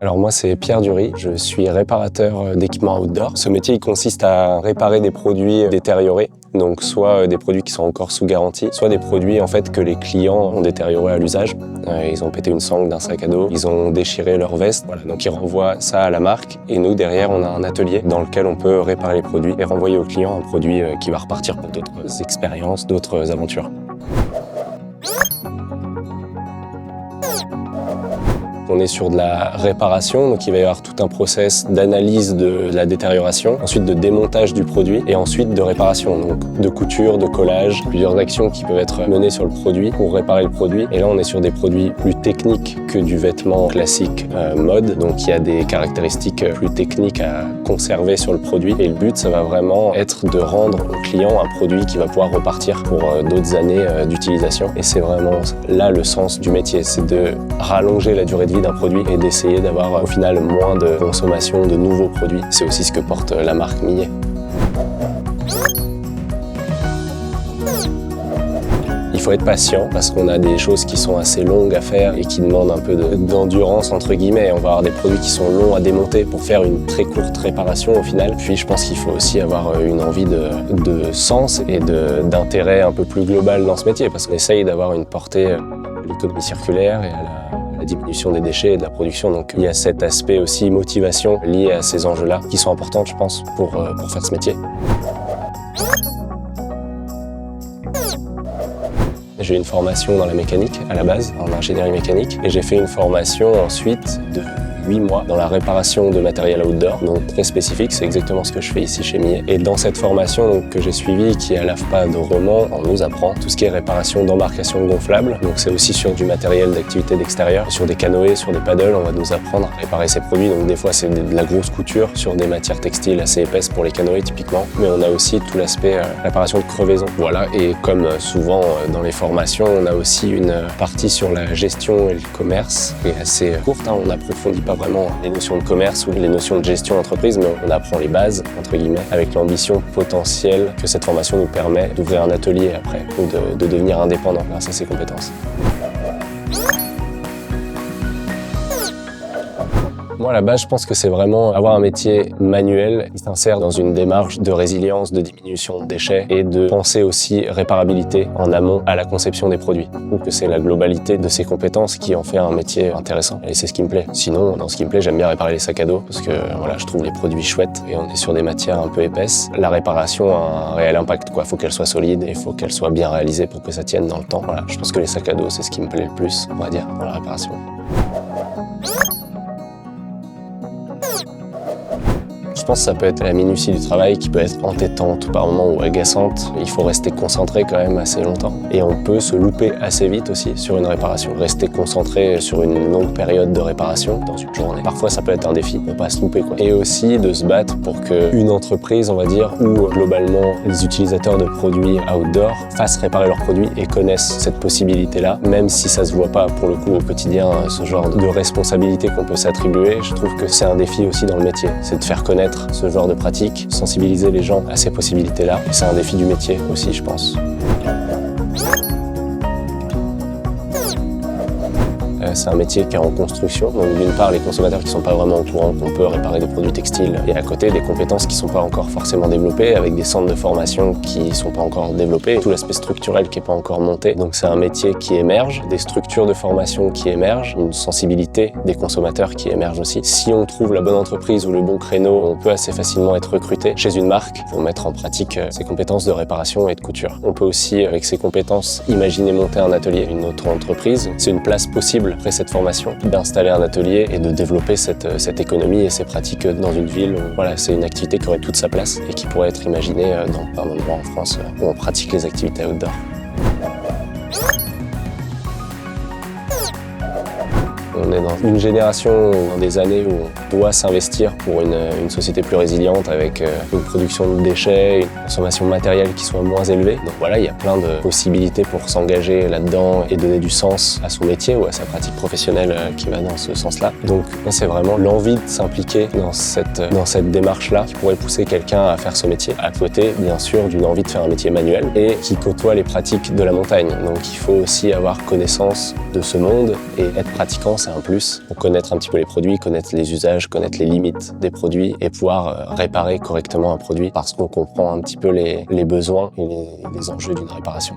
Alors moi c'est Pierre Dury, je suis réparateur d'équipements outdoor. Ce métier il consiste à réparer des produits détériorés, donc soit des produits qui sont encore sous garantie, soit des produits en fait que les clients ont détériorés à l'usage. Ils ont pété une sangle d'un sac à dos, ils ont déchiré leur veste, voilà. Donc ils renvoient ça à la marque et nous derrière on a un atelier dans lequel on peut réparer les produits et renvoyer au client un produit qui va repartir pour d'autres expériences, d'autres aventures. On est sur de la réparation, donc il va y avoir tout un process d'analyse de la détérioration, ensuite de démontage du produit et ensuite de réparation, donc de couture, de collage, plusieurs actions qui peuvent être menées sur le produit pour réparer le produit. Et là on est sur des produits plus techniques que du vêtement classique mode, donc il y a des caractéristiques plus techniques à conserver sur le produit et le but ça va vraiment être de rendre au client un produit qui va pouvoir repartir pour d'autres années d'utilisation. Et c'est vraiment là le sens du métier, c'est de rallonger la durée de vie d'un produit et d'essayer d'avoir au final moins de consommation de nouveaux produits. C'est aussi ce que porte la marque Millet. Il faut être patient parce qu'on a des choses qui sont assez longues à faire et qui demandent un peu d'endurance entre guillemets. On va avoir des produits qui sont longs à démonter pour faire une très courte réparation au final. Puis je pense qu'il faut aussi avoir une envie de sens et d'intérêt un peu plus global dans ce métier parce qu'on essaye d'avoir une portée à l'économie circulaire et à la diminution des déchets et de la production. Donc il y a cet aspect aussi motivation lié à ces enjeux-là qui sont importants je pense pour faire ce métier. J'ai une formation dans la mécanique à la base, en ingénierie mécanique, et j'ai fait une formation ensuite de 8 mois dans la réparation de matériel outdoor, donc très spécifique, c'est exactement ce que je fais ici chez Millet. Et dans cette formation donc, que j'ai suivie, qui est à l'AFPA de Romans, on nous apprend tout ce qui est réparation d'embarcations gonflables, donc c'est aussi sur du matériel d'activité d'extérieur, sur des canoës, sur des paddles, on va nous apprendre à réparer ces produits, donc des fois c'est de la grosse couture sur des matières textiles assez épaisses pour les canoës typiquement, mais on a aussi tout l'aspect réparation de crevaison. Voilà, et comme souvent dans les formations, on a aussi une partie sur la gestion et le commerce, qui est assez courte, on n'approfondit pas vraiment les notions de commerce ou les notions de gestion d'entreprise, mais on apprend les bases, entre guillemets, avec l'ambition potentielle que cette formation nous permet d'ouvrir un atelier après, ou de devenir indépendant grâce à ses compétences. Moi, à la base, je pense que c'est vraiment avoir un métier manuel qui s'insère dans une démarche de résilience, de diminution de déchets et de penser aussi réparabilité en amont à la conception des produits. Je trouve que c'est la globalité de ces compétences qui en fait un métier intéressant et c'est ce qui me plaît. Sinon, dans ce qui me plaît, j'aime bien réparer les sacs à dos parce que voilà, je trouve les produits chouettes et on est sur des matières un peu épaisses. La réparation a un réel impact, quoi. Faut qu'elle soit solide et faut qu'elle soit bien réalisée pour que ça tienne dans le temps. Voilà, je pense que les sacs à dos, c'est ce qui me plaît le plus, on va dire, dans la réparation. Je pense que ça peut être la minutie du travail qui peut être entêtante par moment ou agaçante. Il faut rester concentré quand même assez longtemps. Et on peut se louper assez vite aussi sur une réparation. Rester concentré sur une longue période de réparation dans une journée. Parfois ça peut être un défi pour pas se louper, quoi. Et aussi de se battre pour qu'une entreprise, on va dire, ou globalement les utilisateurs de produits outdoor fassent réparer leurs produits et connaissent cette possibilité-là. Même si ça se voit pas pour le coup au quotidien, ce genre de responsabilité qu'on peut s'attribuer, je trouve que c'est un défi aussi dans le métier. C'est de faire connaître ce genre de pratique, sensibiliser les gens à ces possibilités-là. C'est un défi du métier aussi, je pense. C'est un métier qui est en construction, donc d'une part les consommateurs qui ne sont pas vraiment au courant qu'on peut réparer des produits textiles et à côté des compétences qui ne sont pas encore forcément développées avec des centres de formation qui ne sont pas encore développés, tout l'aspect structurel qui n'est pas encore monté. Donc c'est un métier qui émerge, des structures de formation qui émergent, une sensibilité des consommateurs qui émerge aussi. Si on trouve la bonne entreprise ou le bon créneau, on peut assez facilement être recruté chez une marque pour mettre en pratique ses compétences de réparation et de couture. On peut aussi, avec ces compétences, imaginer monter un atelier, une autre entreprise. C'est une place possible après cette formation, d'installer un atelier et de développer cette économie et ces pratiques dans une ville. Voilà, c'est une activité qui aurait toute sa place et qui pourrait être imaginée dans plein d'endroits en France où on pratique les activités outdoor. On est dans une génération, dans des années où on doit s'investir pour une société plus résiliente avec une production de déchets, une consommation matérielle qui soit moins élevée. Donc voilà, il y a plein de possibilités pour s'engager là-dedans et donner du sens à son métier ou à sa pratique professionnelle qui va dans ce sens-là. Donc c'est vraiment l'envie de s'impliquer dans cette démarche-là qui pourrait pousser quelqu'un à faire ce métier. À côté, bien sûr, d'une envie de faire un métier manuel et qui côtoie les pratiques de la montagne. Donc il faut aussi avoir connaissance de ce monde et être pratiquant, c'est un plus pour connaître un petit peu les produits, connaître les usages, connaître les limites des produits et pouvoir réparer correctement un produit parce qu'on comprend un petit peu les besoins et les enjeux d'une réparation.